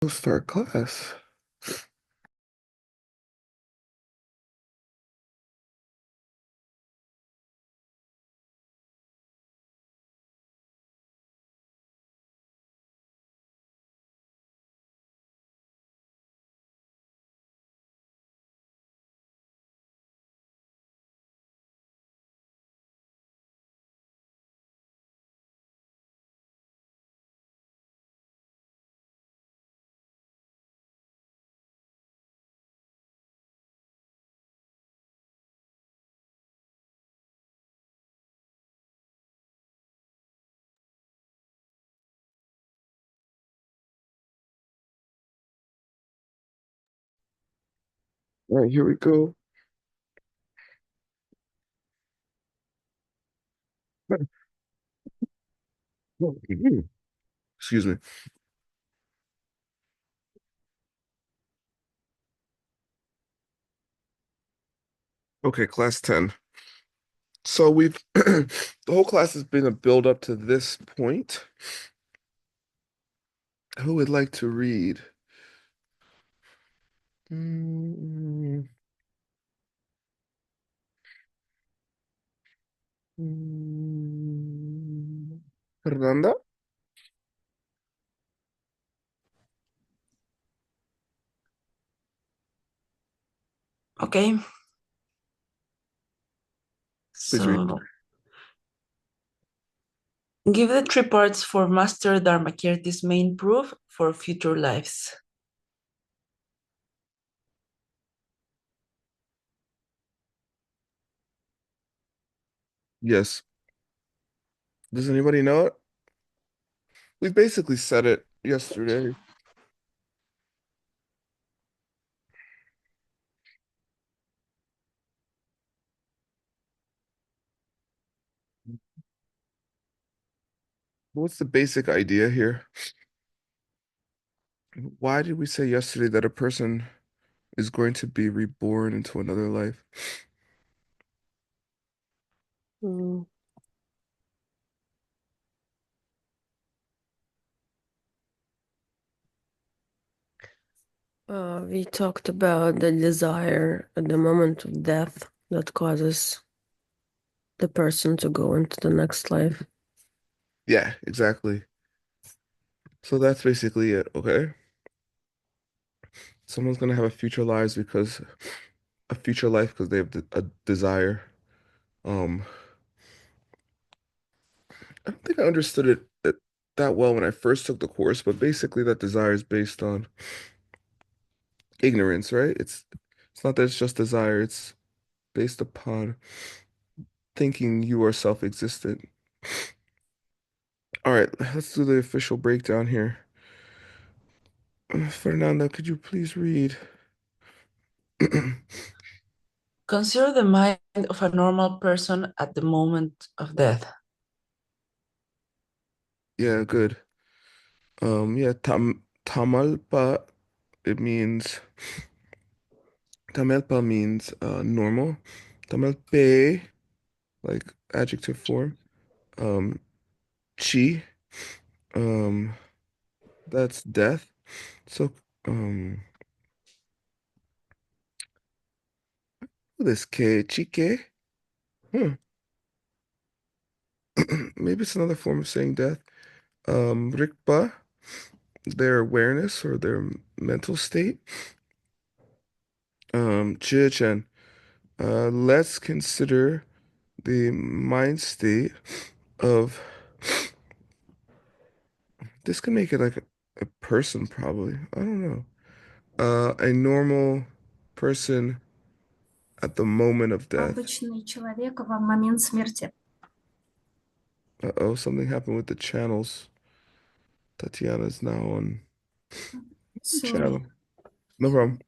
Let's start class. All right, here we go. Excuse me. Okay, class 10. So we've the whole class has been a build up to this point. Who would like to read? Mm, Fernanda? Okay, Please read. so give the three parts for Master Dharmakirti's main proof for future lives. Yes. Does anybody know it? We basically said it yesterday. What's the basic idea here? Why did we say yesterday that a person is going to be reborn into another life? Mm. We talked about the desire at the moment of death that causes the person to go into the next life. Yeah, exactly. So that's basically it, okay? Someone's gonna have a future life because they have a desire. Um, I don't think I understood it that well when I first took the course, but basically that desire is based on ignorance, right? It's not that it's just desire, it's based upon thinking you are self-existent. All right, let's do the official breakdown here. Fernanda, could you please read? Consider the mind of a normal person at the moment of death. Yeah, good. Yeah, tamalpa, it means tamelpa means normal. Tamelpe, like adjective form. Um, chi, um, that's death. So, this ke, chike. Hmm. Maybe it's another form of saying death. Rikpa, their awareness or their mental state. Chichen, let's consider the mind state of this can make it like a person probably. I don't know. A normal person at the moment of death. Обычный человек в момент смерти. Uh-oh, something happened with the channels. Tatiana's now on the Sorry. channel. No problem.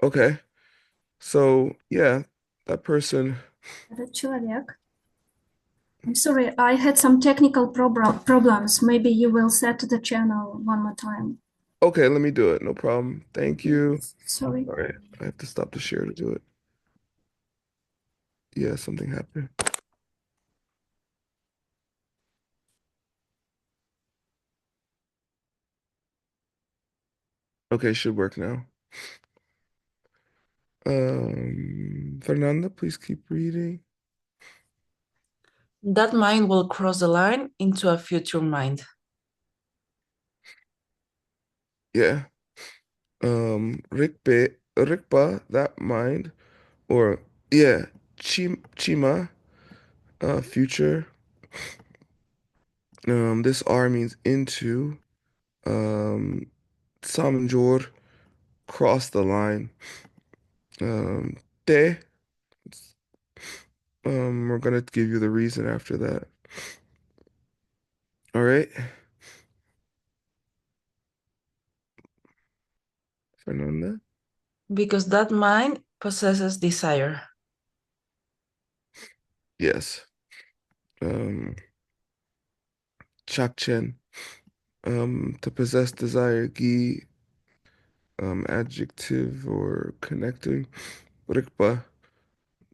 Okay. So, yeah, that person. Этот человек. I'm sorry, I had some technical problems. Maybe you will set the channel one more time. Okay, let me do it. No problem. Thank you. Sorry. All right. I have to stop the share to do it. Yeah, something happened. Okay, should work now. Fernanda, please keep reading. That mind will cross the line into a future mind. Yeah. Rikpa, that mind, or yeah, Chima, future. This R means into. Um, Samjor, cross the line. Te, we're gonna give you the reason after that. All right, Fernanda. Because that mind possesses desire. Yes. Um, Chakchen, to possess desire. Gi, adjective or connecting. Rikpa,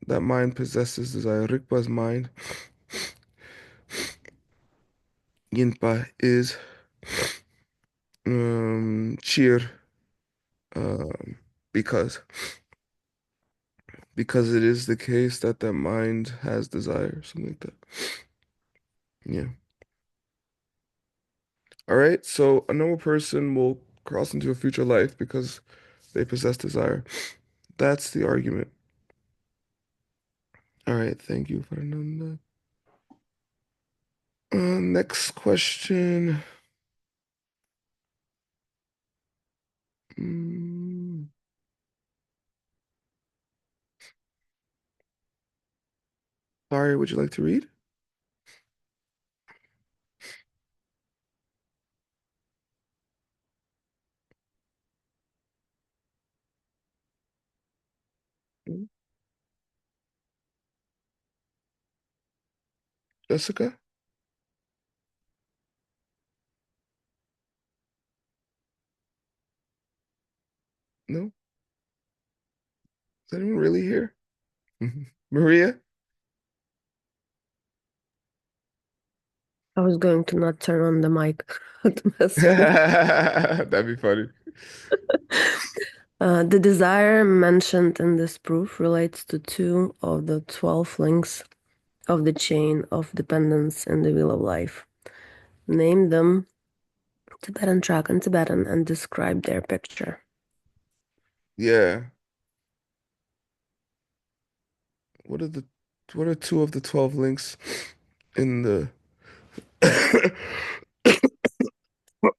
that mind possesses desire. Rikpa's mind. Yinpa is cheer, um, because it is the case that the mind has desire, something like that. Yeah. All right. So a normal person will cross into a future life because they possess desire. That's the argument. All right. Thank you, Fernanda. Next question. Mm, Sorry, would you like to read? Mm. Jessica? No? Is anyone really here? Mhm. Maria? I was going to not turn on the mic to mess with. That'd be funny. The desire mentioned in this proof relates to two of the 12 links of the chain of dependence in the wheel of life. Name them Tibetan track and Tibetan and describe their picture. Yeah. What are the what are two of the 12 links in the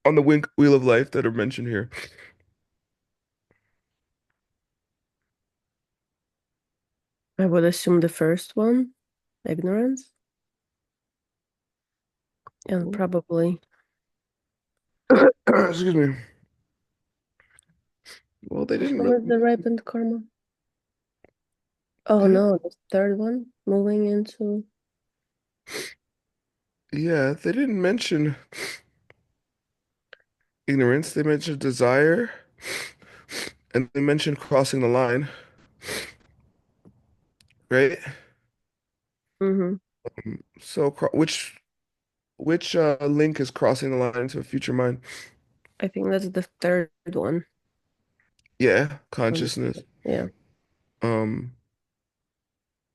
on the wheel of life that are mentioned here? I would assume the first one, ignorance, and probably Excuse me. Well, they which didn't one really, is the ripened karma? Oh they didn't, no, the third one, moving into yeah, they didn't mention ignorance. They mentioned desire, and they mentioned crossing the line, right? hmm So, which link is crossing the line into a future mind? I think that's the third one. Yeah, Um, consciousness. yeah, Um,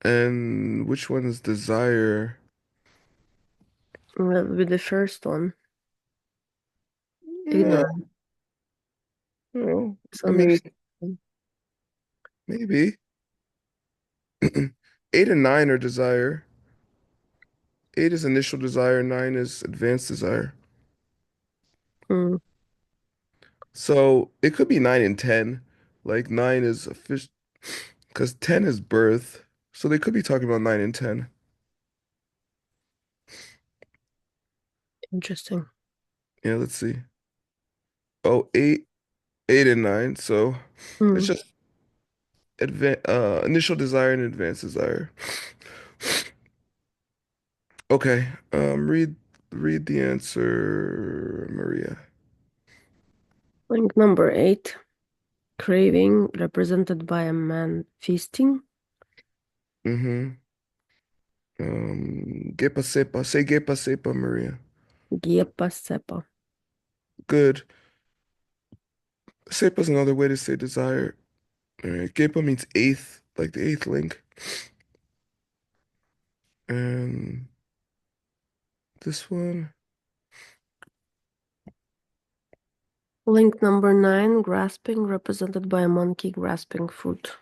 and which one is desire? that would be the first one. Yeah, Ignorance, I mean, misunderstanding. maybe. 8 and 9 are desire. 8 is initial desire, 9 is advanced desire. Mm, So it could be 9 and 10. Like 9 is a fish, because 10 is birth. So they could be talking about 9 and 10. interesting. Yeah, let's see. Oh, 8 and 9. So it's Mm. just initial desire and advanced desire. Okay. Read the answer, Maria. Link number 8, craving represented by a man feasting. Mm-hmm. Gepa sepa. Say gepa sepa, Maria. Gyepa sepa. Good. Sepa is another way to say desire. All right. Gepa means eighth, like the eighth link. And this one, Link number 9, grasping, represented by a monkey grasping fruit.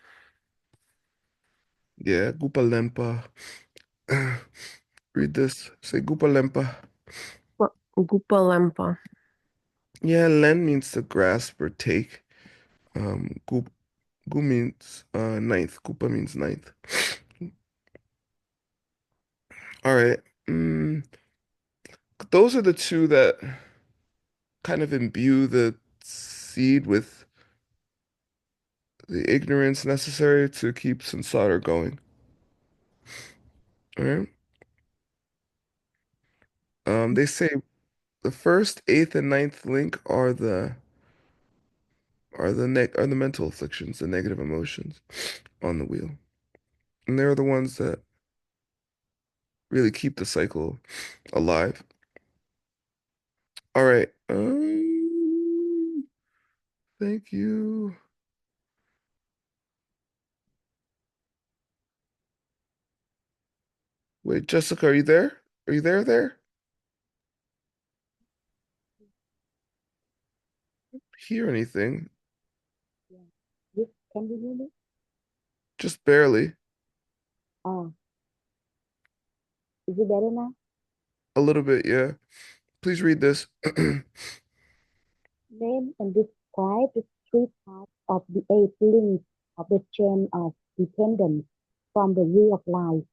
yeah, Gupa Lempa. Read this. Say Gupa Lempa. Gupa Lampa. Yeah, Len means to grasp or take. Gu Gu means ninth. Gupa means ninth. All right. Mm, those are the two that kind of imbue the seed with the ignorance necessary to keep samsara going. All right. They say the first, eighth, and ninth link are the mental afflictions, the negative emotions on the wheel, and they're the ones that really keep the cycle alive. All right. Thank you. Wait, Jessica, are you there? Are you there? Hear anything? Yes, can you hear me? Just barely. Oh, is it better now? A little bit, yeah. Please read this. Name and describe the three parts of the eight links of the chain of dependence from the wheel of life.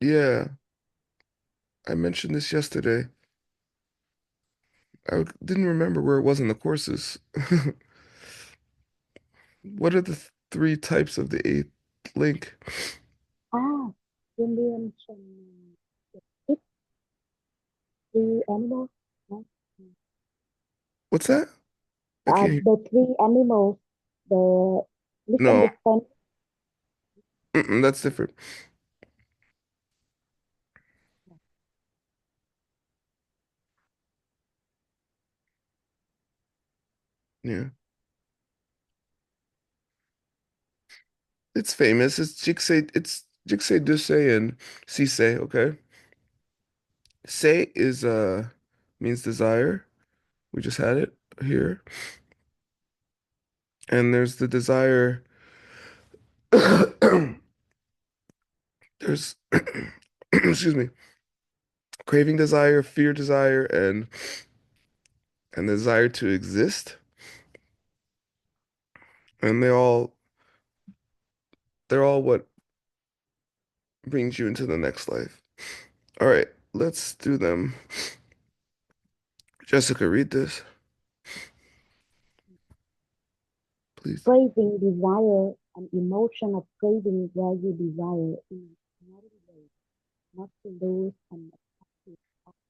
Yeah, I mentioned this yesterday. Didn't remember where it was in the courses. What are the three types of the eighth link? Ah, you mentioned the three animals. No? What's that? I can't hear. The three animals, the No, misunderstanding. that's different. Yeah. It's famous. It's Jikse Duse and Sise, okay? Se is means desire. We just had it here. And there's the desire. There's excuse me, craving desire, fear desire, and the desire to exist. And they're all what brings you into the next life. All right, let's do them. Jessica, read this, please. Craving, desire, an emotion of craving where you desire is not a way, not to lose an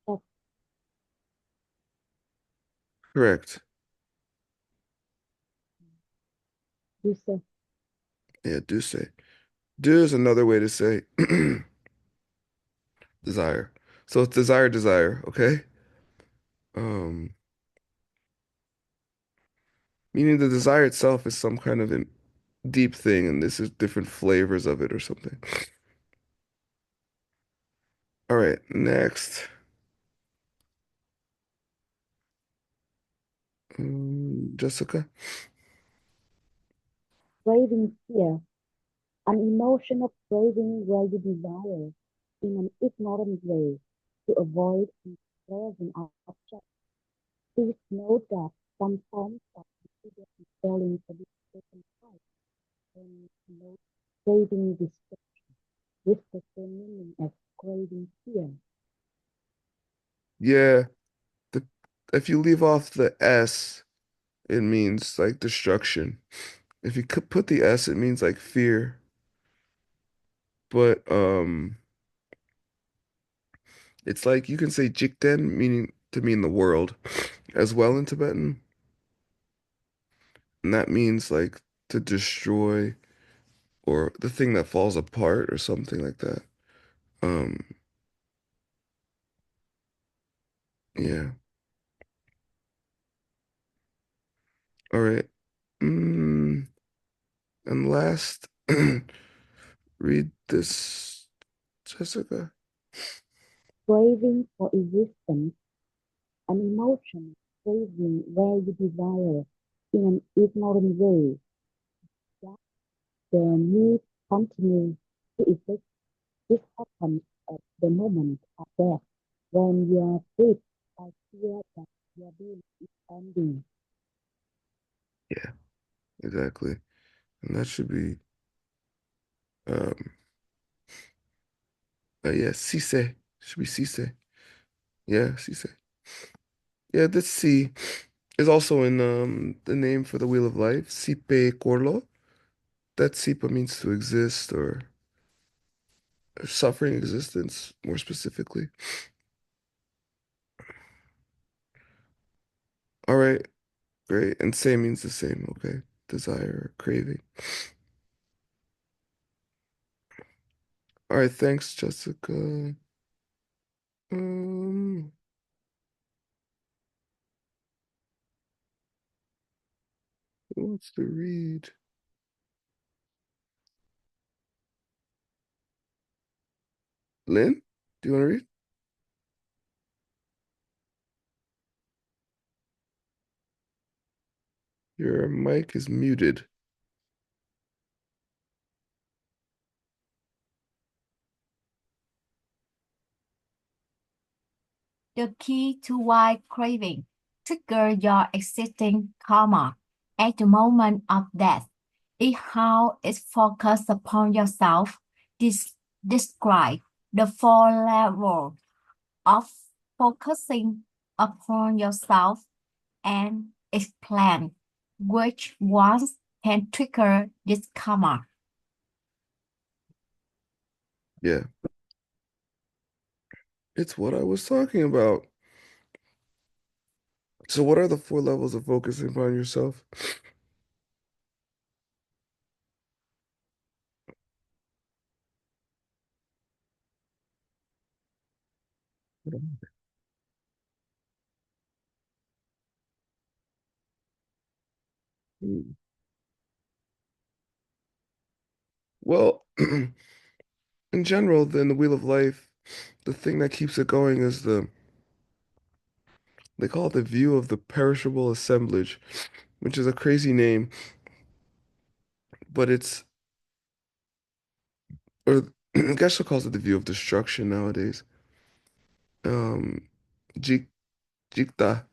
attractive. Correct. You say, Yeah, do say. Do is another way to say desire. So it's desire, okay? Um, Meaning the desire itself is some kind of deep thing, and this is different flavors of it or something. All right, next. Jessica. craving fear, an emotion of craving where you desire in an ignorant way to avoid unpleasant object. Please note that some forms of consider failing to be taken part and note craving destruction with the same meaning as craving fear. Yeah, the if you leave off the S, it means like destruction. If you could put the S, it means like fear. But it's like you can say Jikden meaning to mean the world as well in Tibetan, and that means like to destroy or the thing that falls apart or something like that. Um, yeah. All right. And last, read this, Jessica. Craving for existence, an emotion craving where you desire in an ignorant way that the need continues to exist. This happens at the moment of death when you are gripped by fear that your being is ending. Yeah, exactly. And that should be, um, yeah, Sise. Should be Sise. Yeah, Sise. Yeah, this C is also in the name for the Wheel of Life, Sipe Korlo. That Sipa means to exist or suffering existence, more specifically. All right, great. And same means the same, okay? Desire, craving. All right, thanks, Jessica. Um, who wants to read? Lynn, do you want to read? Your mic is muted. The key to why craving trigger your existing karma at the moment of death is how it's focused upon yourself. This describe the four levels of focusing upon yourself and explain which ones can trigger this karma. Yeah, it's what I was talking about. So, what are the four levels of focusing upon yourself? Hmm. Well, in general, then the wheel of life, the thing that keeps it going is they call it the view of the perishable assemblage, which is a crazy name, but or Geshe calls it the view of destruction nowadays. Um, Jik, Jikta,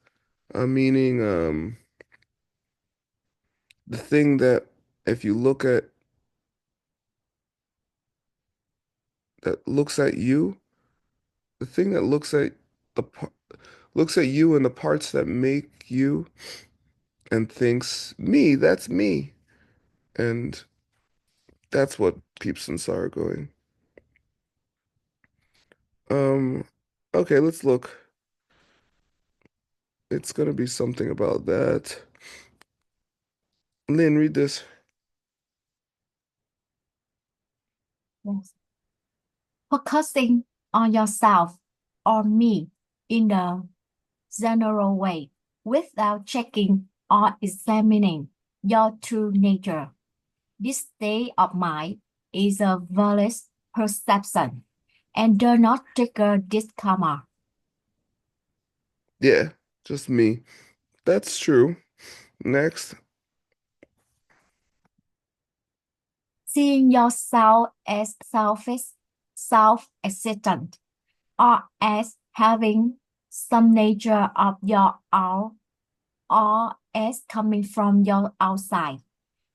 meaning the thing that if you look at that looks at you, the thing that looks at you and the parts that make you and thinks me, that's me, and that's what keeps Sansara going. Um, okay, let's look. It's gonna be something about that. Lynn, read this. Yes. Focusing on yourself or me in a general way without checking or examining your true nature. This state of mind is a valid perception and does not trigger this karma. Yeah, just me. That's true. Next. Seeing yourself as selfish, self-existent, or as having some nature of your own, or as coming from your outside,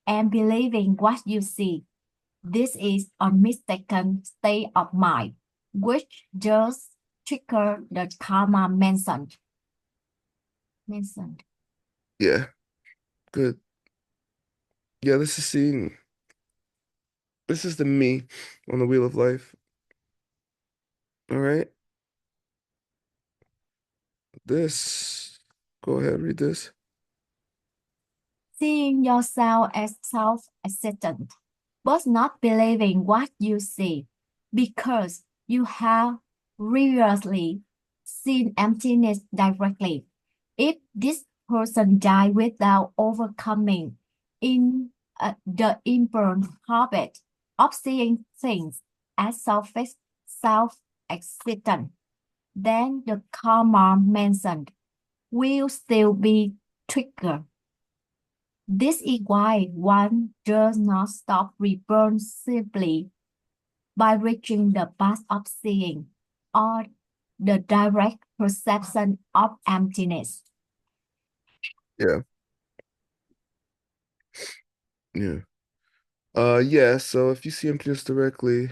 and believing what you see. This is a mistaken state of mind, which just trigger the karma mentioned. Yeah, good. Yeah, this is the me on the wheel of life. All right. This, go ahead, read this. Seeing yourself as self-existent, but not believing what you see, because you have previously seen emptiness directly. If this person die without overcoming in the inborn habit of seeing things as selfish, self-existent, then the karma mentioned will still be triggered. This is why one does not stop rebirth simply by reaching the path of seeing or the direct perception of emptiness. Yeah. Yeah. Yeah, so if you see emptiness directly,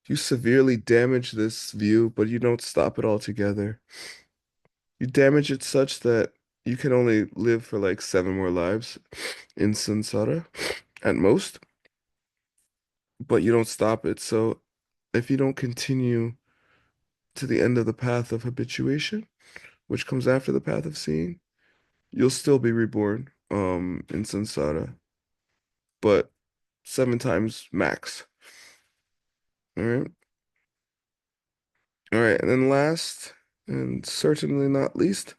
you severely damage this view, but you don't stop it altogether. You damage it such that you can only live for like 7 more lives in samsara at most, but you don't stop it. So if you don't continue to the end of the path of habituation, which comes after the path of seeing, you'll still be reborn in samsara, but 7 times max. All right. All right, and then last and certainly not least,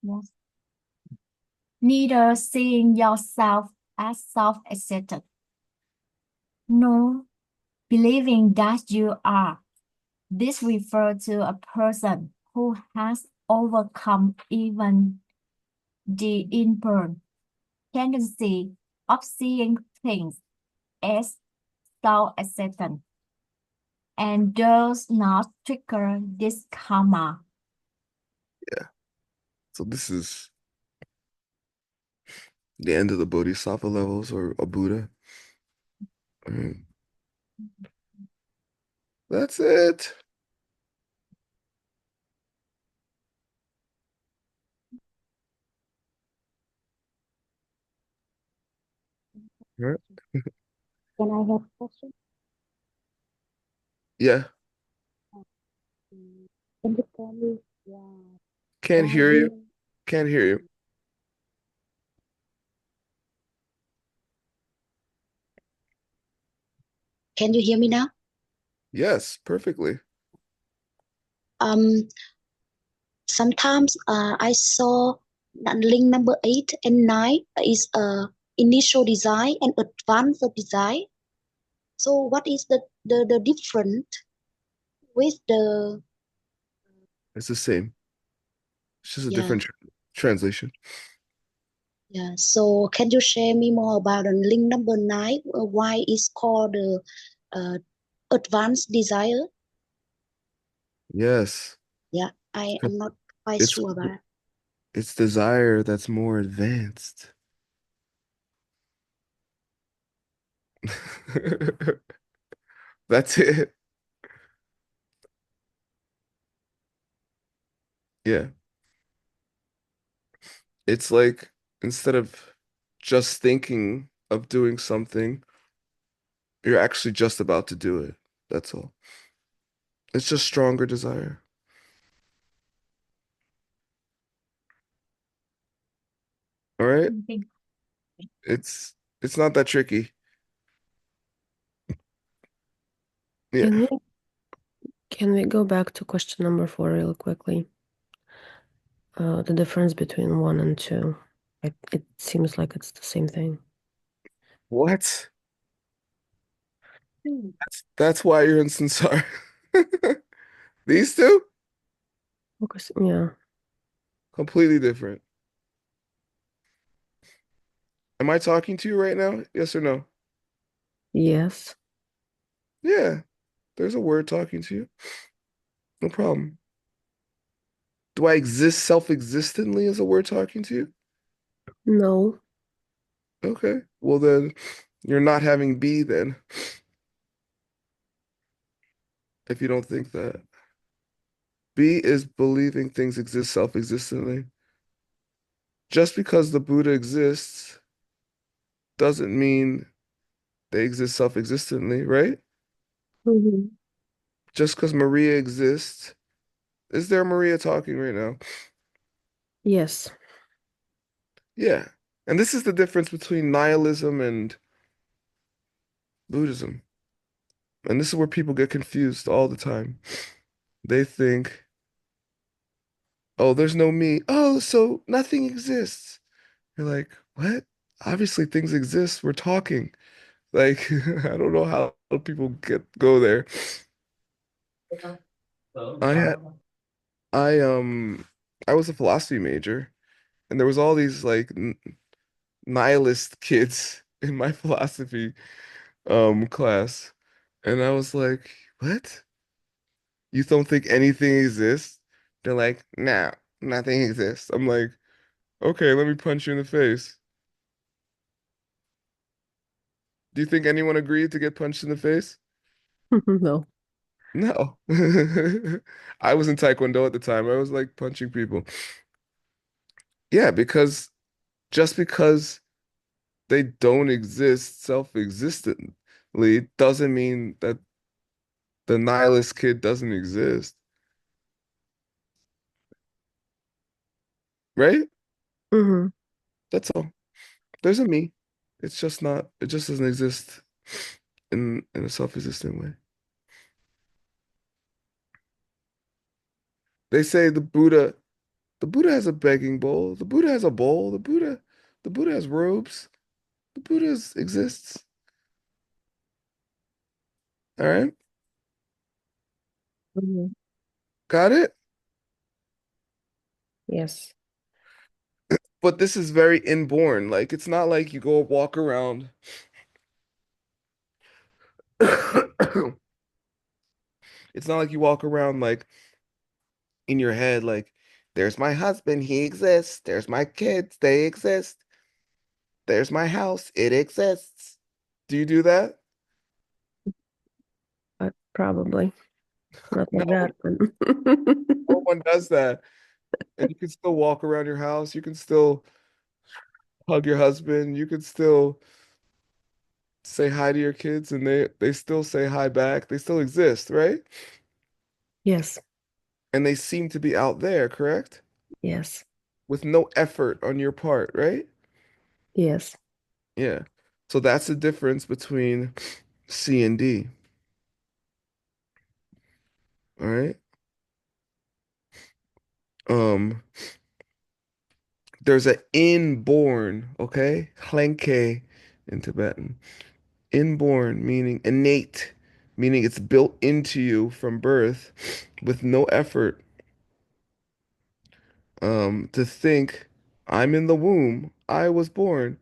Yes. Neither seeing yourself as self-existent, nor believing that you are. This refers to a person who has overcome even the inborn tendency of seeing things as self-existent and does not trigger this karma. yeah. So this is the end of the Bodhisattva levels or a Buddha. All right. That's it. All right. Can I have a question? Yeah, Can you tell me can't why hear you. being Can't hear you. Can you hear me now? Yes, perfectly. Um, Sometimes I saw link number 8 and 9 is initial design and advanced design. So what is the difference with the It's the same. It's just a yeah different translation. yeah? So can you share me more about the link number 9? Why it's called the uh, advanced desire? Yes. Yeah, I It's am not quite it's sure about it. it's desire that's more advanced. That's it. Yeah. It's like instead of just thinking of doing something, you're actually just about to do it. That's all. It's just stronger desire. All right? It's it's not that tricky. Yeah. Can we can we go back to question number 4 real quickly? The difference between 1 and 2. It seems like it's the same thing. What? That's why you're in samsara. These two? Focus, yeah. Completely different. Am I talking to you right now? Yes or no? Yes. Yeah. There's a word talking to you. No problem. Do I exist self-existently as a word talking to you? No. Okay. Well then you're not having be then if you don't think that. Be is believing things exist self-existently. Just because the Buddha exists doesn't mean they exist self-existently, right? Mhm. Just because Maria exists, is there a Maria talking right now? Yes. Yeah. And this is the difference between nihilism and Buddhism. And this is where people get confused all the time. They think, Oh, there's no me. Oh, so nothing exists. You're like, what? Obviously things exist. We're talking. Like, I don't know how people go there. I had I I was a philosophy major, and there was all these like n nihilist kids in my philosophy class, and I was like, what? You don't think anything exists? They're like, no, nothing exists. I'm like, okay, let me punch you in the face. Do you think anyone agreed to get punched in the face? No. No. I was in Taekwondo at the time. I was like punching people. Yeah, because just because they don't exist self-existently doesn't mean that the nihilist kid doesn't exist, right? Hmm. That's all. There's a me. It just doesn't exist in a self-existent way. They say the Buddha has a begging bowl. The Buddha has a bowl. The Buddha has robes. The exists. All right? Hmm. Got it? Yes. But this is very inborn. Like it's not like you go walk around. It's not like you walk around like in your head like there's my husband, he exists. There's my kids, they exist. There's my house, it exists. Do you do that? But probably not No, like that. no one does that. And you can still walk around your house. You can still hug your husband. You can still say hi to your kids and they still say hi back. They still exist, right? Yes. And they seem to be out there, correct? Yes. With no effort on your part, right? Yes. Yeah. So that's the difference between C and D. All right. Um, there's an inborn, okay? Hlenke in Tibetan. Inborn meaning innate, meaning it's built into you from birth with no effort. To think I'm in the womb, I was born,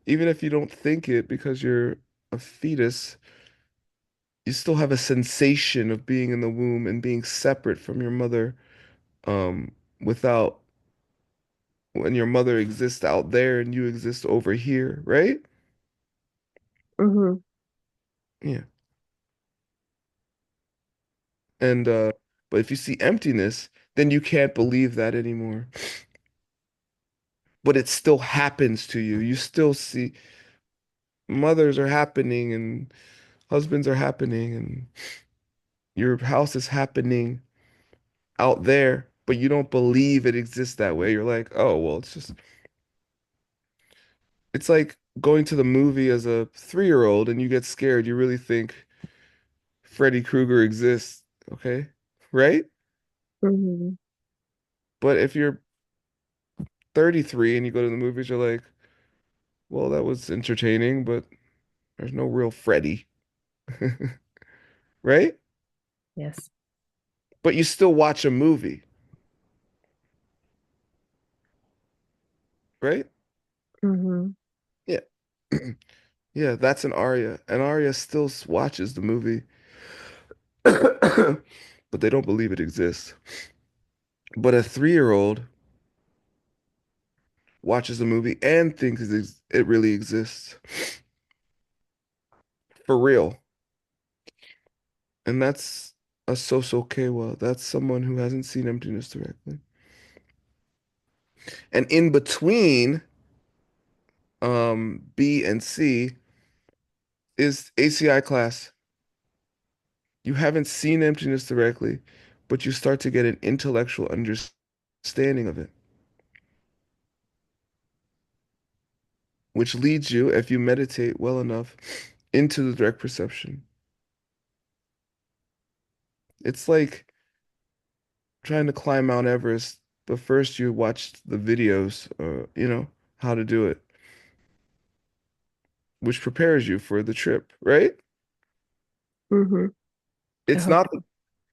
even if you don't think it because you're a fetus, you still have a sensation of being in the womb and being separate from your mother, um, without when your mother exists out there and you exist over here, right? Hmm. Yeah. And but if you see emptiness, then you can't believe that anymore. But it still happens to you. You still see mothers are happening and husbands are happening and your house is happening out there, but you don't believe it exists that way. You're like, oh, well, it's like going to the movie as a 3-year-old and you get scared. You really think Freddy Krueger exists, okay? Right? Hmm. But if you're 33 and you go to the movies, you're like, well, that was entertaining, but there's no real Freddy, right? Yes. But you still watch a movie, right? Hmm. Yeah. Yeah, that's an Arya. An Arya still watches the movie, but they don't believe it exists. But a 3-year-old watches the movie and thinks it really exists for real. And that's a so-so Kewa. That's someone who hasn't seen emptiness directly. And in between B and C is ACI class. You haven't seen emptiness directly, but you start to get an intellectual understanding of it, which leads you, if you meditate well enough, into the direct perception. It's like trying to climb Mount Everest, but first you watched the videos, how to do it, which prepares you for the trip, right? Mm-hmm. I It's hope. not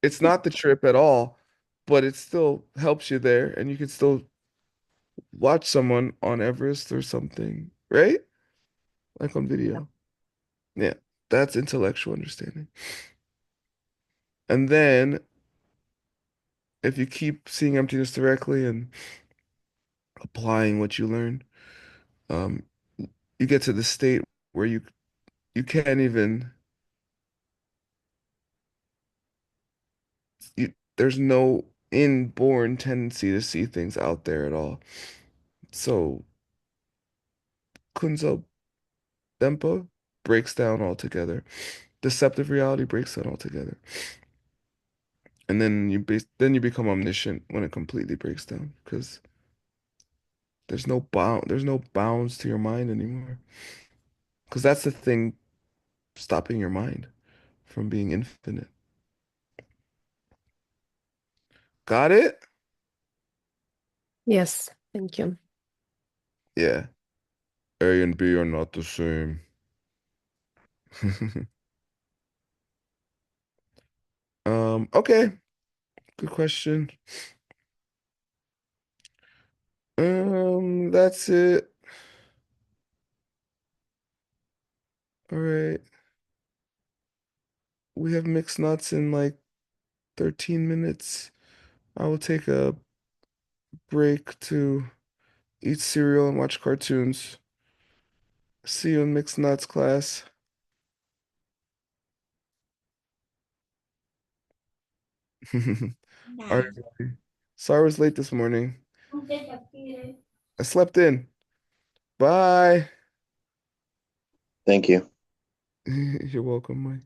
it's not the trip at all, but it still helps you there, and you can still watch someone on Everest or something, right? Like on video. Yeah, that's intellectual understanding. And then if you keep seeing emptiness directly and applying what you learn, um, you get to the state where you can't even there's no inborn tendency to see things out there at all. So Kunzo Dempa breaks down altogether. Deceptive reality breaks down altogether. And then you become omniscient when it completely breaks down because there's no bounds to your mind anymore. Because that's the thing stopping your mind from being infinite. Got it? Yes, thank you. Yeah. A and B are not the same. Okay. Good question. That's it. All right. We have mixed nuts in like 13 minutes. I will take a break to eat cereal and watch cartoons. See you in mixed nuts class. All right, everybody. Sorry I was late this morning. I slept in. Bye. Thank you. You're welcome, Mike.